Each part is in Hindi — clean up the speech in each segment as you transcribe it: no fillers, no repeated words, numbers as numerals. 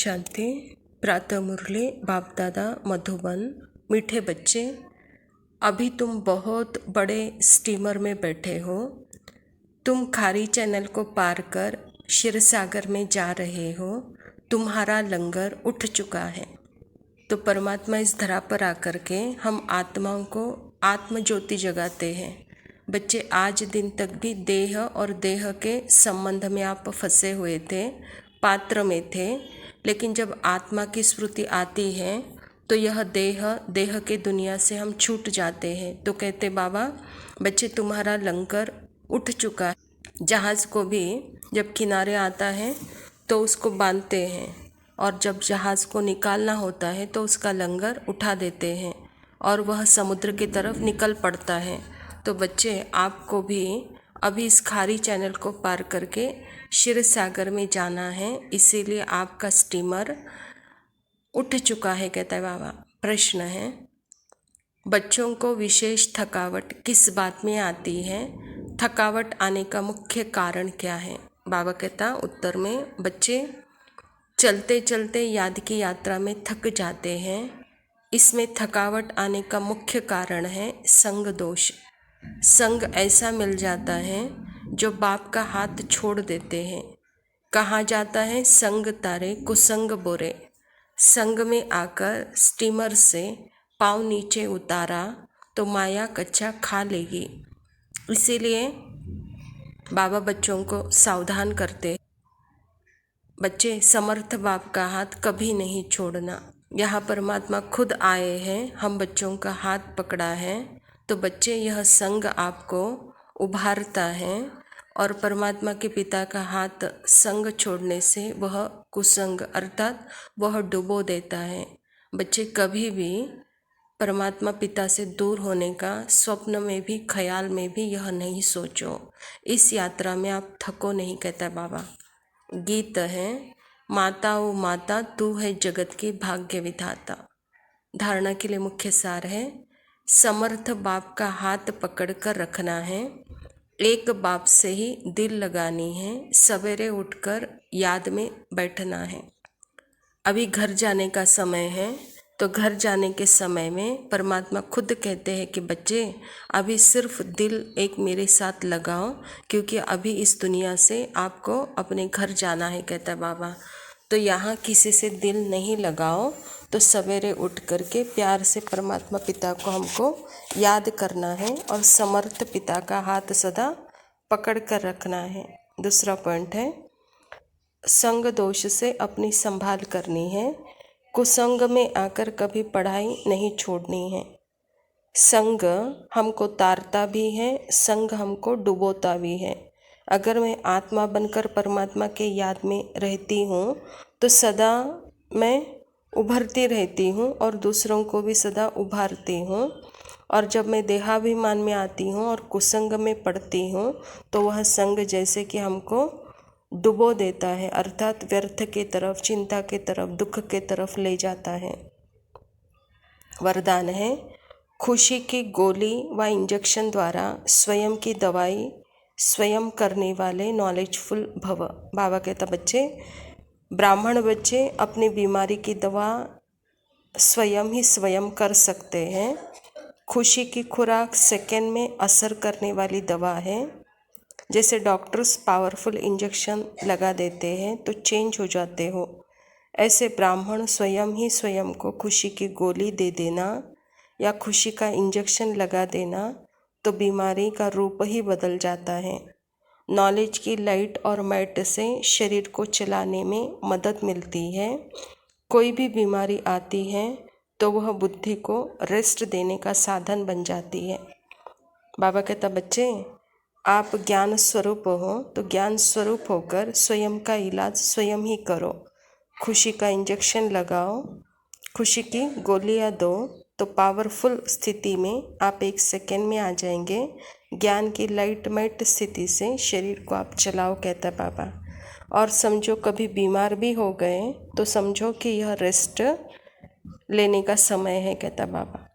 शांति। प्रातः मुरली बाप दादा मधुबन। मीठे बच्चे, अभी तुम बहुत बड़े स्टीमर में बैठे हो। तुम खारी चैनल को पार कर क्षीर सागर में जा रहे हो। तुम्हारा लंगर उठ चुका है। तो परमात्मा इस धरा पर आकर के हम आत्माओं को आत्म ज्योति जगाते हैं। बच्चे, आज दिन तक भी देह और देह के संबंध में आप फंसे हुए थे, पात्र में थे। लेकिन जब आत्मा की स्मृति आती है तो यह देह के दुनिया से हम छूट जाते हैं। तो कहते बाबा, बच्चे तुम्हारा लंगर उठ चुका है। जहाज़ को भी जब किनारे आता है तो उसको बांधते हैं, और जब जहाज़ को निकालना होता है तो उसका लंगर उठा देते हैं और वह समुद्र की तरफ निकल पड़ता है। तो बच्चे, आपको भी अभी इस खारी चैनल को पार करके क्षीर सागर में जाना है, इसीलिए आपका स्टीमर उठ चुका है, कहता है बाबा। प्रश्न है, बच्चों को विशेष थकावट किस बात में आती है? थकावट आने का मुख्य कारण क्या है? बाबा कहता उत्तर में, बच्चे चलते चलते याद की यात्रा में थक जाते हैं। इसमें थकावट आने का मुख्य कारण है संग दोष। संग ऐसा मिल जाता है जो बाप का हाथ छोड़ देते हैं। कहा जाता है संग तारे कुसंग बोरे। संग में आकर स्टीमर से पाँव नीचे उतारा तो माया कच्चा खा लेगी। इसीलिए बाबा बच्चों को सावधान करते, बच्चे समर्थ बाप का हाथ कभी नहीं छोड़ना। यहाँ परमात्मा खुद आए हैं, हम बच्चों का हाथ पकड़ा है। तो बच्चे, यह संग आपको उभारता है, और परमात्मा के पिता का हाथ संग छोड़ने से वह कुसंग अर्थात वह डुबो देता है। बच्चे, कभी भी परमात्मा पिता से दूर होने का स्वप्न में भी, ख्याल में भी यह नहीं सोचो। इस यात्रा में आप थको नहीं, कहता बाबा। गीत है, माता ओ माता तू है जगत की भाग्य विधाता। धारणा के लिए मुख्य सार है, समर्थ बाप का हाथ पकड़ कर रखना है। एक बाप से ही दिल लगानी है। सवेरे उठकर याद में बैठना है। अभी घर जाने का समय है, तो घर जाने के समय में परमात्मा खुद कहते हैं कि बच्चे, अभी सिर्फ दिल एक मेरे साथ लगाओ, क्योंकि अभी इस दुनिया से आपको अपने घर जाना है, कहता है बाबा। तो यहाँ किसी से दिल नहीं लगाओ। तो सवेरे उठ करके प्यार से परमात्मा पिता को हमको याद करना है, और समर्थ पिता का हाथ सदा पकड़ कर रखना है। दूसरा पॉइंट है, संग दोष से अपनी संभाल करनी है। कुसंग में आकर कभी पढ़ाई नहीं छोड़नी है। संग हमको तारता भी है, संग हमको डुबोता भी है। अगर मैं आत्मा बनकर परमात्मा के याद में रहती हूँ तो सदा मैं उभरती रहती हूँ और दूसरों को भी सदा उभारती हूँ। और जब मैं देहाभिमान में आती हूँ और कुसंग में पड़ती हूँ तो वह संग जैसे कि हमको डुबो देता है, अर्थात व्यर्थ के तरफ, चिंता के तरफ, दुख के तरफ ले जाता है। वरदान है, खुशी की गोली व इंजेक्शन द्वारा स्वयं की दवाई स्वयं करने वाले नॉलेजफुल भव। बाबा कहता बच्चे, ब्राह्मण बच्चे अपनी बीमारी की दवा स्वयं ही स्वयं कर सकते हैं। खुशी की खुराक सेकंड में असर करने वाली दवा है। जैसे डॉक्टर्स पावरफुल इंजेक्शन लगा देते हैं तो चेंज हो जाते हो, ऐसे ब्राह्मण स्वयं ही स्वयं को खुशी की गोली दे देना या खुशी का इंजेक्शन लगा देना तो बीमारी का रूप ही बदल जाता है। नॉलेज की लाइट और मैट से शरीर को चलाने में मदद मिलती है। कोई भी बीमारी आती है तो वह बुद्धि को रेस्ट देने का साधन बन जाती है। बाबा कहता बच्चे, आप ज्ञान स्वरूप हो तो ज्ञान स्वरूप होकर स्वयं का इलाज स्वयं ही करो। खुशी का इंजेक्शन लगाओ, खुशी की गोलियां दो, तो पावरफुल स्थिति में आप एक सेकेंड में आ जाएंगे। ज्ञान की लाइटमेट स्थिति से शरीर को आप चलाओ, कहता बाबा। और समझो कभी बीमार भी हो गए तो समझो कि यह रेस्ट लेने का समय है, कहता बाबा।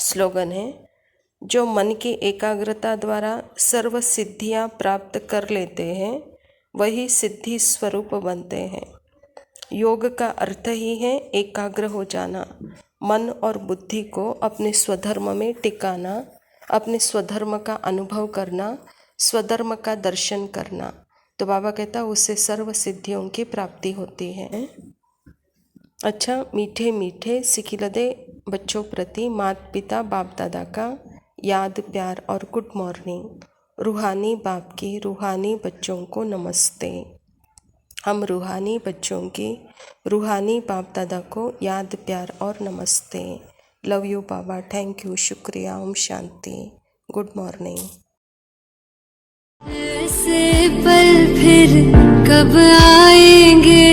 स्लोगन है, जो मन की एकाग्रता द्वारा सर्व सिद्धियां प्राप्त कर लेते हैं वही सिद्धि स्वरूप बनते हैं। योग का अर्थ ही है एकाग्र हो जाना, मन और बुद्धि को अपने स्वधर्म में टिकाना, अपने स्वधर्म का अनुभव करना, स्वधर्म का दर्शन करना। तो बाबा कहता उससे सर्व सिद्धियों की प्राप्ति होती है। अच्छा, मीठे मीठे सिखिलदे बच्चों प्रति माता पिता बाप दादा का याद प्यार और गुड मॉर्निंग। रूहानी बाप की रूहानी बच्चों को नमस्ते। हम रूहानी बच्चों की रूहानी बाप दादा को याद प्यार और नमस्ते। Love you Baba, thank you, शुक्रिया, ओम शांति, गुड मॉर्निंग। ऐसे पल फिर कब आएंगे,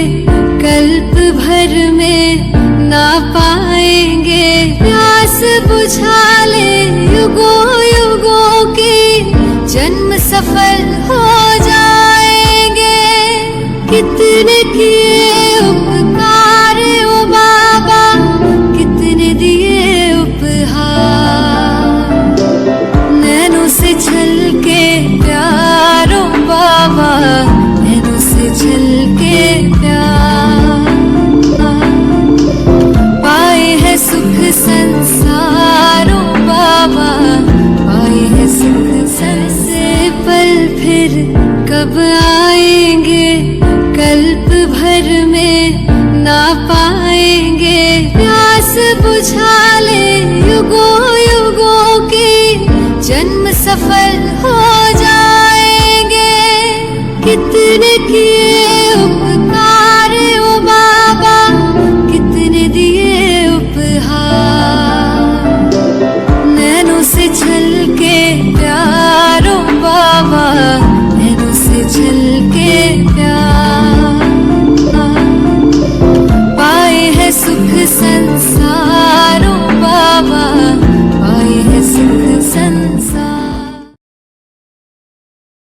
कल्प भर में ना पाएंगे। प्यास बुझा ले युगों युगों की, जन्म सफल हो जाएंगे। कितने किए उपकार ओ बाबा, कितने दिए उपहार। नैनों से छलके प्यारो बाबा, नैनों से छलके प्यार। पाए है सुख संसारो बाबा, पाए है सुख संसार। पल फिर कब आएंगे, कल्प भर में ना पाएंगे। प्यास बुझा